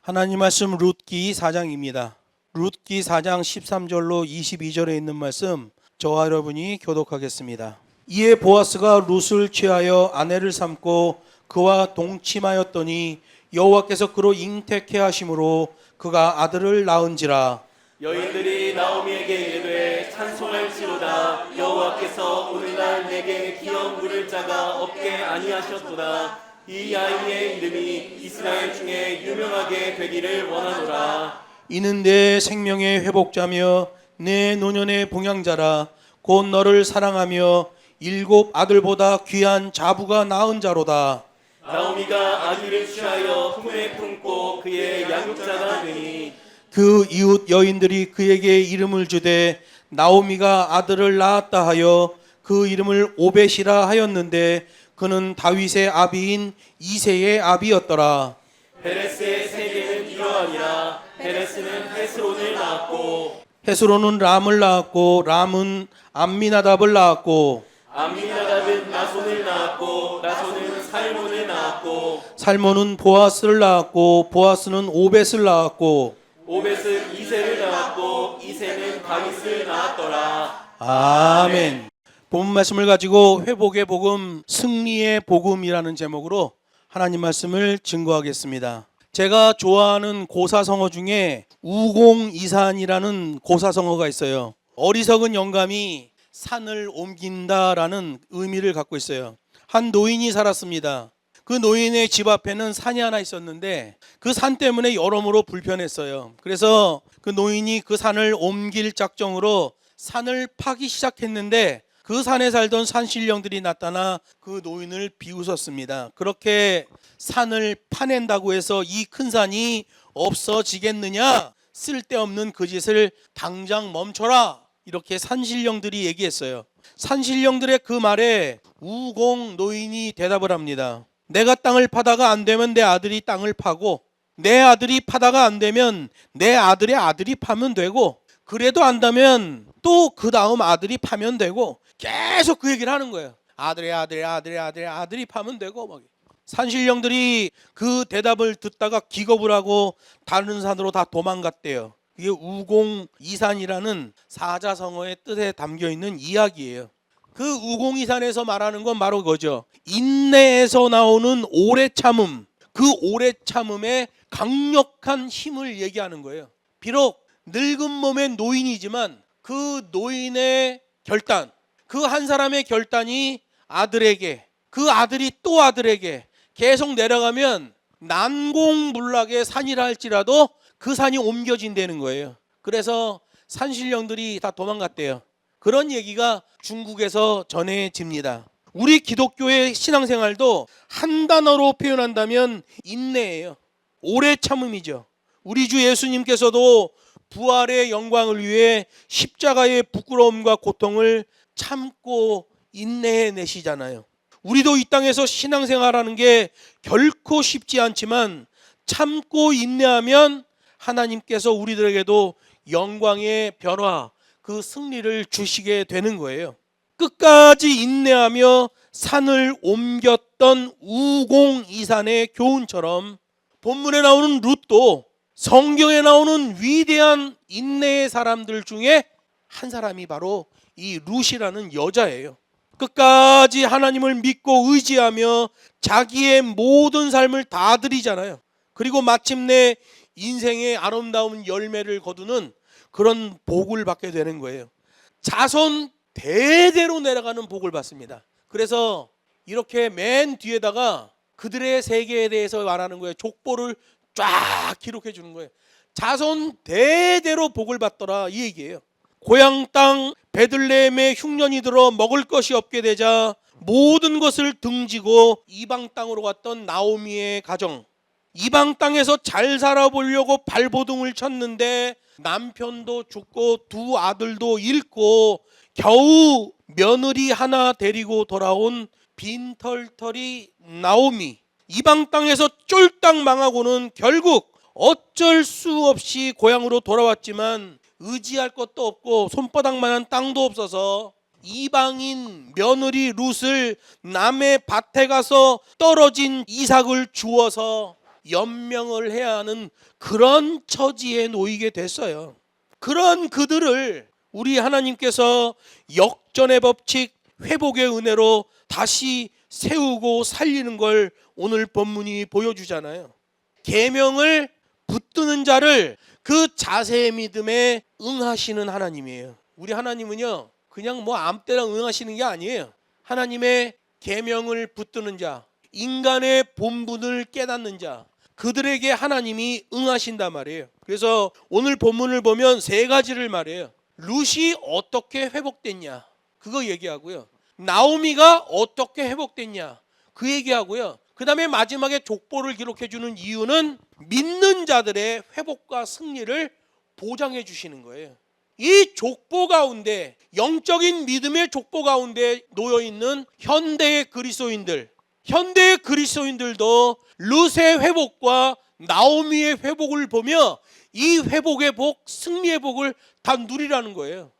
하나님 말씀 룻기 4장입니다. 룻기 4장 13절로 22절에 있는 말씀 저와 여러분이 교독하겠습니다. 이에 보아스가 룻을 취하여 아내를 삼고 그와 동침하였더니 여호와께서 그로 잉태케 하심으로 그가 아들을 낳은지라. 여인들이 나오미에게 이르되 찬송할지로다. 여호와께서 오늘날 내게 기업 물을 자가 없게 아니하셨도다. 이 아이의 이름이 이스라엘 중에 유명하게 되기를 원하노라. 이는 내 생명의 회복자며 내 노년의 봉양자라. 곧 너를 사랑하며 7 아들보다 귀한 자부가 낳은 자로다. 나오미가 아기를 취하여 품에 품고 그의 양육자가 되니 그 이웃 여인들이 그에게 이름을 주되 나오미가 아들을 낳았다 하여 그 이름을 오벳이라 하였는데 그는 다윗의 아비인 이새의 아비였더라. 베레스의 세계는 이러하니라. 베레스는 헤스론을 낳았고 헤스론은 람을 낳았고 람은 암미나답을 낳았고 암미나답은 나손을 낳았고 나손은 살몬을 낳았고 살몬은 보아스를 낳았고 보아스는 오벳을 낳았고 오벳은 이새를 낳았고 이새는 다윗을 낳았더라. 아멘. 본문 말씀을 가지고 회복의 복음, 승리의 복음이라는 제목으로 하나님 말씀을 증거하겠습니다. 제가 좋아하는 고사성어 중에 우공이산이라는 고사성어가 있어요. 어리석은 영감이 산을 옮긴다라는 의미를 갖고 있어요. 한 노인이 살았습니다. 그 노인의 집 앞에는 산이 하나 있었는데 그 산 때문에 여러모로 불편했어요. 그래서 그 노인이 그 산을 옮길 작정으로 산을 파기 시작했는데 그 산에 살던 산신령들이 나타나 그 노인을 비웃었습니다. 그렇게 산을 파낸다고 해서 이 큰 산이 없어지겠느냐? 쓸데없는 그 짓을 당장 멈춰라! 이렇게 산신령들이 얘기했어요. 산신령들의 그 말에 우공 노인이 대답을 합니다. 내가 땅을 파다가 안 되면 내 아들이 땅을 파고 내 아들이 파다가 안 되면 내 아들의 아들이 파면 되고 그래도 안다면 또 그 다음 아들이 파면 되고 계속 그 얘기를 하는 거예요. 아들의 아들이 파면 되고 막. 산신령들이 그 대답을 듣다가 기겁을 하고 다른 산으로 다 도망갔대요. 이게 우공이산이라는 사자성어의 뜻에 담겨 있는 이야기예요. 그 우공이산에서 말하는 건 바로 그거죠. 인내에서 나오는 오래 참음, 그 오래 참음의 강력한 힘을 얘기하는 거예요. 비록 늙은 몸의 노인이지만 그 노인의 결단, 그 한 사람의 결단이 아들에게, 그 아들이 또 아들에게 계속 내려가면 난공불락의 산이라 할지라도 그 산이 옮겨진다는 거예요. 그래서 산신령들이 다 도망갔대요. 그런 얘기가 중국에서 전해집니다. 우리 기독교의 신앙생활도 한 단어로 표현한다면 인내예요. 오래 참음이죠. 우리 주 예수님께서도 부활의 영광을 위해 십자가의 부끄러움과 고통을 참고 인내해내시잖아요. 우리도 이 땅에서 신앙생활하는 게 결코 쉽지 않지만 참고 인내하면 하나님께서 우리들에게도 영광의 변화, 그 승리를 주시게 되는 거예요. 끝까지 인내하며 산을 옮겼던 우공이산의 교훈처럼 본문에 나오는 룻도 성경에 나오는 위대한 인내의 사람들 중에 한 사람이 바로 이 룻이라는 여자예요. 끝까지 하나님을 믿고 의지하며 자기의 모든 삶을 다 드리잖아요. 그리고 마침내 인생의 아름다운 열매를 거두는 그런 복을 받게 되는 거예요. 자손 대대로 내려가는 복을 받습니다. 그래서 이렇게 맨 뒤에다가 그들의 세계에 대해서 말하는 거예요. 족보를 쫙 기록해 주는 거예요. 자손 대대로 복을 받더라 이 얘기예요. 고향 땅 베들레헴에 흉년이 들어 먹을 것이 없게 되자 모든 것을 등지고 이방 땅으로 갔던 나오미의 가정, 이방 땅에서 잘 살아보려고 발버둥을 쳤는데 남편도 죽고 두 아들도 잃고 겨우 며느리 하나 데리고 돌아온 빈털터리 나오미, 이방 땅에서 쫄딱 망하고는 결국 어쩔 수 없이 고향으로 돌아왔지만 의지할 것도 없고 손바닥만한 땅도 없어서 이방인 며느리 룻을 남의 밭에 가서 떨어진 이삭을 주워서 연명을 해야 하는 그런 처지에 놓이게 됐어요. 그런 그들을 우리 하나님께서 역전의 법칙, 회복의 은혜로 다시 세우고 살리는 걸 오늘 본문이 보여주잖아요. 계명을 붙드는 자를 그 자세의 믿음에 응하시는 하나님이에요. 우리 하나님은요, 그냥 뭐 아무 때나 응하시는 게 아니에요. 하나님의 계명을 붙드는 자, 인간의 본분을 깨닫는 자, 그들에게 하나님이 응하신단 말이에요. 그래서 오늘 본문을 보면 세 가지를 말해요. 룻이 어떻게 회복됐냐, 그거 얘기하고요. 나오미가 어떻게 회복됐냐, 그 얘기하고요. 그 다음에 마지막에 족보를 기록해 주는 이유는 믿는 자들의 회복과 승리를 보장해 주시는 거예요. 이 족보 가운데, 영적인 믿음의 족보 가운데 놓여 있는 현대의 그리스도인들도 룻의 회복과 나오미의 회복을 보며 이 회복의 복, 승리의 복을 다 누리라는 거예요.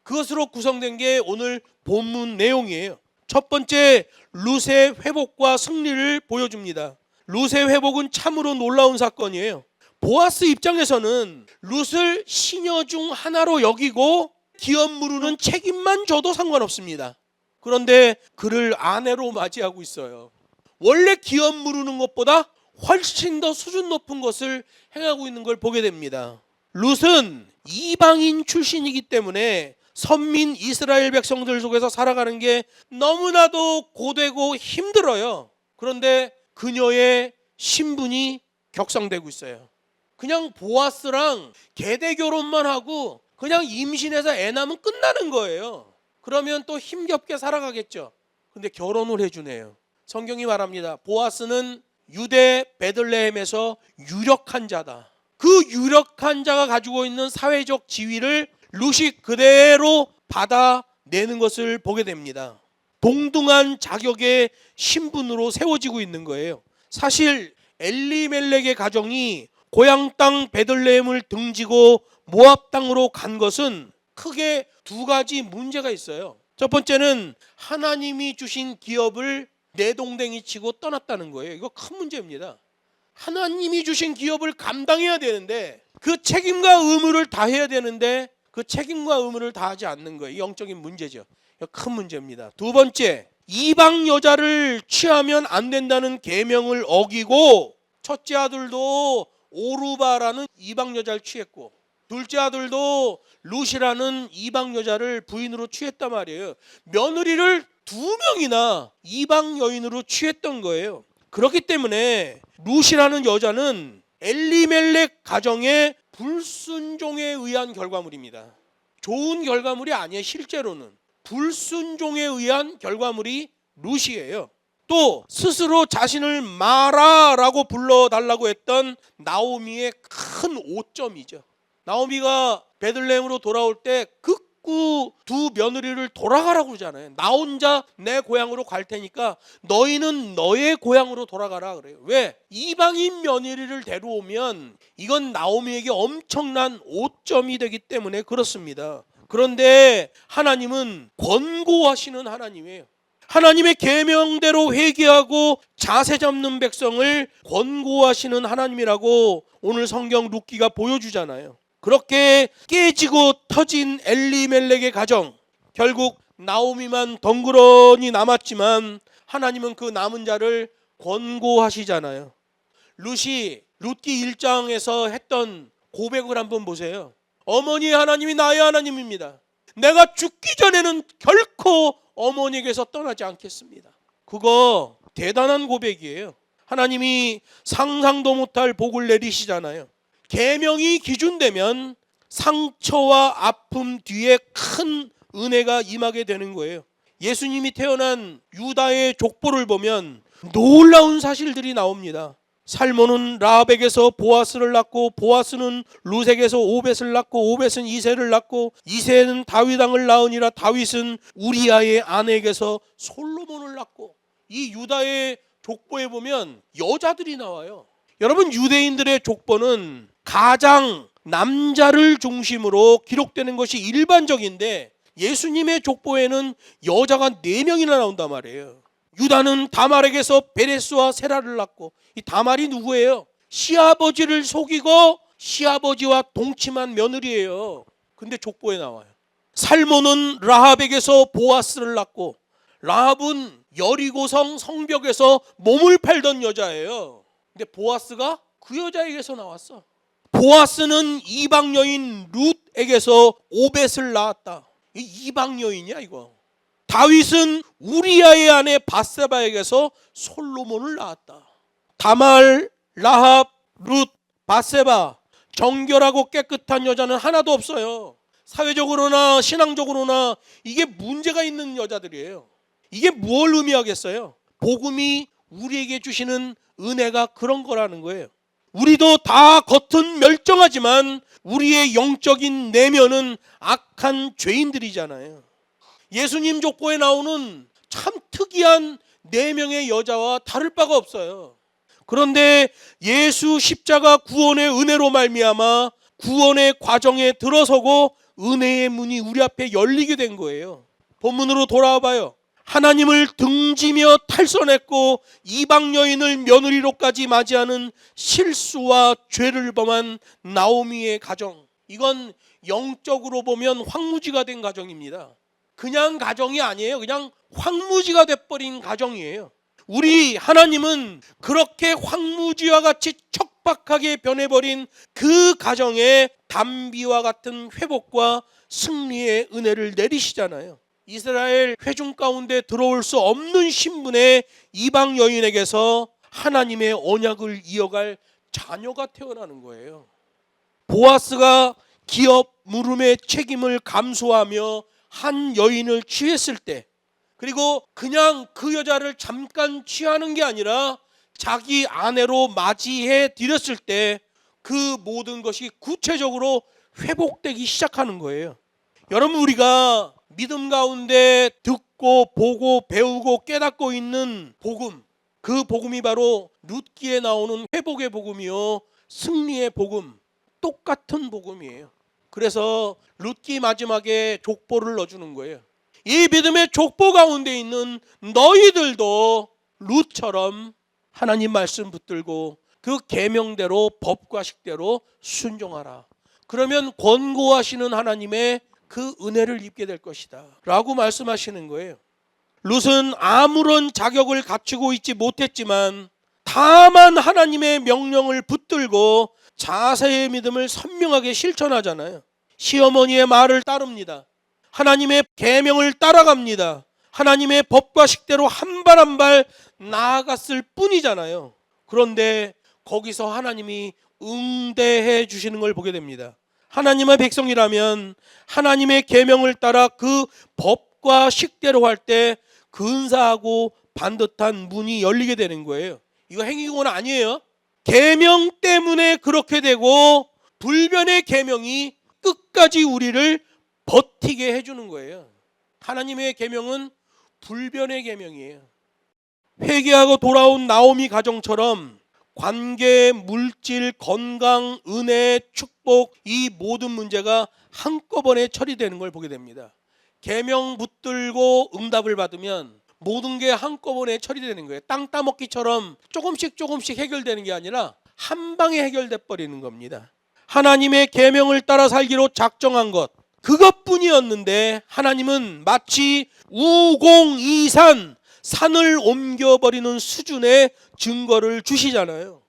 그것으로 구성된 게 오늘 본문 내용이에요. 첫 번째, 룻의 회복과 승리를 보여줍니다. 룻의 회복은 참으로 놀라운 사건이에요. 보아스 입장에서는 룻을 시녀 중 하나로 여기고 기업 물으는 책임만 져도 상관없습니다. 그런데 그를 아내로 맞이하고 있어요. 원래 기업 물으는 것보다 훨씬 더 수준 높은 것을 행하고 있는 걸 보게 됩니다. 룻은 이방인 출신이기 때문에 선민 이스라엘 백성들 속에서 살아가는 게 너무나도 고되고 힘들어요. 그런데 그녀의 신분이 격상되고 있어요. 그냥 보아스랑 계대 결혼만 하고 그냥 임신해서 애 낳으면 끝나는 거예요. 그러면 또 힘겹게 살아가겠죠. 근데 결혼을 해주네요. 성경이 말합니다. 보아스는 유대 베들레헴에서 유력한 자다. 그 유력한 자가 가지고 있는 사회적 지위를 룻이 그대로 받아내는 것을 보게 됩니다. 동등한 자격의 신분으로 세워지고 있는 거예요. 사실 엘리멜렉의 가정이 고향 땅 베들레헴을 등지고 모압 땅으로 간 것은 크게 두 가지 문제가 있어요. 첫 번째는 하나님이 주신 기업을 내동댕이 치고 떠났다는 거예요. 이거 큰 문제입니다. 하나님이 주신 기업을 감당해야 되는데, 그 책임과 의무를 다해야 되는데 그 책임과 의무를 다하지 않는 거예요. 영적인 문제죠. 이거 큰 문제입니다. 두 번째, 이방 여자를 취하면 안 된다는 계명을 어기고 첫째 아들도 오르바라는 이방 여자를 취했고 둘째 아들도 룻이라는 이방 여자를 부인으로 취했단 말이에요. 며느리를 두 명이나 이방 여인으로 취했던 거예요. 그렇기 때문에 룻이라는 여자는 엘리멜렉 가정의 불순종에 의한 결과물입니다. 좋은 결과물이 아니에요. 실제로는 불순종에 의한 결과물이 룻이에요. 또 스스로 자신을 마라라고 불러달라고 했던 나오미의 큰 오점이죠. 나오미가 베들레헴으로 돌아올 때 극구 두 며느리를 돌아가라고 그러잖아요. 나 혼자 내 고향으로 갈 테니까 너희는 너의 고향으로 돌아가라 그래요. 왜? 이방인 며느리를 데려오면 이건 나오미에게 엄청난 오점이 되기 때문에 그렇습니다. 그런데 하나님은 권고하시는 하나님이에요. 하나님의 계명대로 회개하고 자세 잡는 백성을 권고하시는 하나님이라고 오늘 성경 룻기가 보여주잖아요. 그렇게 깨지고 터진 엘리멜렉의 가정, 결국 나오미만 덩그러니 남았지만 하나님은 그 남은 자를 권고하시잖아요. 룻이 룻기 1장에서 했던 고백을 한번 보세요. 어머니 하나님이 나의 하나님입니다. 내가 죽기 전에는 결코 어머니에게서 떠나지 않겠습니다. 그거 대단한 고백이에요. 하나님이 상상도 못할 복을 내리시잖아요. 계명이 기준되면 상처와 아픔 뒤에 큰 은혜가 임하게 되는 거예요. 예수님이 태어난 유다의 족보를 보면 놀라운 사실들이 나옵니다. 살몬은 라합에게서 보아스를 낳고 보아스는 룻에게서 오벳을 낳고 오벳은 이새를 낳고 이새는 다윗 왕을 낳으니라 다윗은 우리아의 아내에게서 솔로몬을 낳고, 이 유다의 족보에 보면 여자들이 나와요. 여러분, 유대인들의 족보는 가장 남자를 중심으로 기록되는 것이 일반적인데 예수님의 족보에는 여자가 4명이나 나온단 말이에요. 유다는 다말에게서 베레스와 세라를 낳고, 이 다말이 누구예요? 시아버지를 속이고 시아버지와 동침한 며느리예요. 근데 족보에 나와요. 살몬은 라합에게서 보아스를 낳고, 라합은 여리고성 성벽에서 몸을 팔던 여자예요. 근데 보아스가 그 여자에게서 나왔어. 보아스는 이방 여인 룻에게서 오벳을 낳았다. 이방 여인이야 이거. 다윗은 우리아의 아내 바세바에게서 솔로몬을 낳았다. 다말, 라합, 룻, 바세바, 정결하고 깨끗한 여자는 하나도 없어요. 사회적으로나 신앙적으로나 이게 문제가 있는 여자들이에요. 이게 뭘 의미하겠어요? 복음이 우리에게 주시는 은혜가 그런 거라는 거예요. 우리도 다 겉은 멸정하지만 우리의 영적인 내면은 악한 죄인들이잖아요. 예수님 족보에 나오는 참 특이한 4명의 여자와 다를 바가 없어요. 그런데 예수 십자가 구원의 은혜로 말미암아 구원의 과정에 들어서고 은혜의 문이 우리 앞에 열리게 된 거예요. 본문으로 돌아와 봐요. 하나님을 등지며 탈선했고 이방 여인을 며느리로까지 맞이하는 실수와 죄를 범한 나오미의 가정. 이건 영적으로 보면 황무지가 된 가정입니다. 그냥 가정이 아니에요. 그냥 황무지가 돼버린 가정이에요. 우리 하나님은 그렇게 황무지와 같이 척박하게 변해버린 그 가정에 단비와 같은 회복과 승리의 은혜를 내리시잖아요. 이스라엘 회중 가운데 들어올 수 없는 신분의 이방 여인에게서 하나님의 언약을 이어갈 자녀가 태어나는 거예요. 보아스가 기업 물음의 책임을 감수하며 한 여인을 취했을 때, 그리고 그냥 그 여자를 잠깐 취하는 게 아니라 자기 아내로 맞이해 드렸을 때 그 모든 것이 구체적으로 회복되기 시작하는 거예요. 여러분, 우리가 믿음 가운데 듣고 보고 배우고 깨닫고 있는 복음, 그 복음이 바로 룻기에 나오는 회복의 복음이요, 승리의 복음, 똑같은 복음이에요. 그래서 룻기 마지막에 족보를 넣어주는 거예요. 이 믿음의 족보 가운데 있는 너희들도 룻처럼 하나님 말씀 붙들고 그 계명대로 법과 식대로 순종하라. 그러면 권고하시는 하나님의 그 은혜를 입게 될 것이다 라고 말씀하시는 거예요. 룻은 아무런 자격을 갖추고 있지 못했지만 다만 하나님의 명령을 붙들고 자세의 믿음을 선명하게 실천하잖아요. 시어머니의 말을 따릅니다. 하나님의 계명을 따라갑니다. 하나님의 법과 식대로 한 발 한 발 나아갔을 뿐이잖아요. 그런데 거기서 하나님이 응대해 주시는 걸 보게 됩니다. 하나님의 백성이라면 하나님의 계명을 따라 그 법과 식대로 할 때 근사하고 반듯한 문이 열리게 되는 거예요. 이거 행위구원 아니에요. 계명 때문에 그렇게 되고 불변의 계명이 끝까지 우리를 버티게 해주는 거예요. 하나님의 계명은 불변의 계명이에요. 회개하고 돌아온 나오미 가정처럼 관계, 물질, 건강, 은혜, 축복, 이 모든 문제가 한꺼번에 처리되는 걸 보게 됩니다. 계명 붙들고 응답을 받으면 모든 게 한꺼번에 처리되는 거예요. 땅 따먹기처럼 조금씩 해결되는 게 아니라 한 방에 해결돼 버리는 겁니다. 하나님의 계명을 따라 살기로 작정한 것, 그것뿐이었는데 하나님은 마치 우공이산, 산을 옮겨버리는 수준의 증거를 주시잖아요.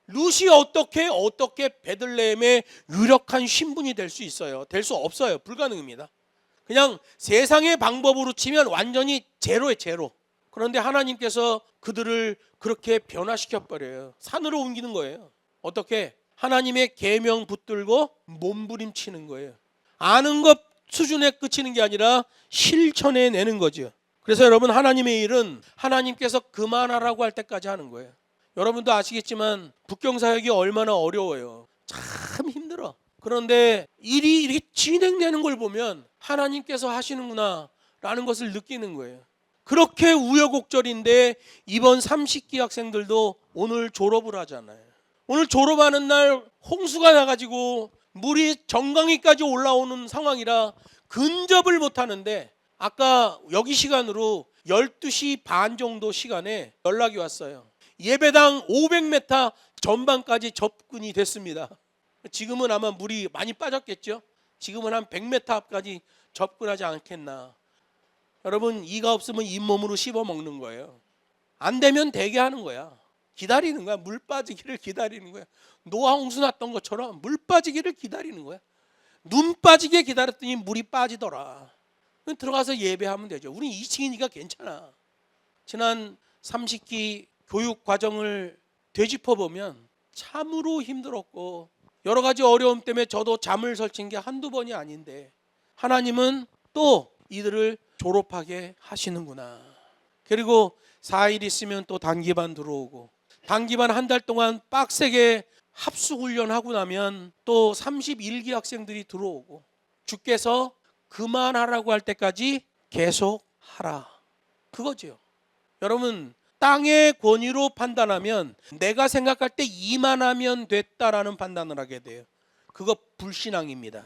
룻이 어떻게 베들레헴의 유력한 신분이 될 수 있어요? 될 수 없어요. 불가능입니다. 그냥 세상의 방법으로 치면 완전히 제로에 제로. 그런데 하나님께서 그들을 그렇게 변화시켜 버려요. 산으로 옮기는 거예요. 어떻게? 하나님의 계명 붙들고 몸부림치는 거예요. 아는 것 수준에 그치는 게 아니라 실천해 내는 거죠. 그래서 여러분, 하나님의 일은 하나님께서 그만하라고 할 때까지 하는 거예요. 여러분도 아시겠지만 북경사역이 얼마나 어려워요. 참 힘들어. 그런데 일이 이렇게 진행되는 걸 보면 하나님께서 하시는구나 라는 것을 느끼는 거예요. 그렇게 우여곡절인데 이번 30기 학생들도 오늘 졸업을 하잖아요. 오늘 졸업하는 날 홍수가 나가지고 물이 정강이까지 올라오는 상황이라 근접을 못하는데, 아까 여기 시간으로 12시 반 정도 시간에 연락이 왔어요. 예배당 500m 전방까지 접근이 됐습니다. 지금은 아마 물이 많이 빠졌겠죠. 지금은 한 100m 앞까지 접근하지 않겠나. 여러분, 이가 없으면 잇몸으로 씹어 먹는 거예요. 안 되면 되게 하는 거야. 기다리는 거야. 물 빠지기를 기다리는 거야. 노아 홍수 났던 것처럼 물 빠지기를 기다리는 거야. 눈 빠지게 기다렸더니 물이 빠지더라. 들어가서 예배하면 되죠. 우리 2층이니까 괜찮아. 지난 30기 교육 과정을 되짚어 보면 참으로 힘들었고 여러 가지 어려움 때문에 저도 잠을 설친 게 한두 번이 아닌데 하나님은 또 이들을 졸업하게 하시는구나. 그리고 4일 있으면 또 단기반 들어오고 단기반 한 달 동안 빡세게 합숙훈련하고 나면 또 31기 학생들이 들어오고 주께서 그만하라고 할 때까지 계속 하라. 그거죠. 여러분, 땅의 권위로 판단하면 내가 생각할 때 이만하면 됐다라는 판단을 하게 돼요. 그거 불신앙입니다.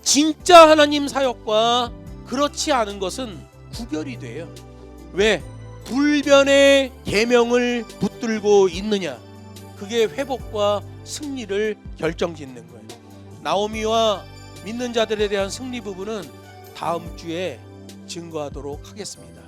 진짜 하나님 사역과 그렇지 않은 것은 구별이 돼요. 왜? 불변의 계명을 붙들고 있느냐. 그게 회복과 승리를 결정짓는 거예요. 나오미와 믿는 자들에 대한 승리 부분은 다음 주에 증거하도록 하겠습니다.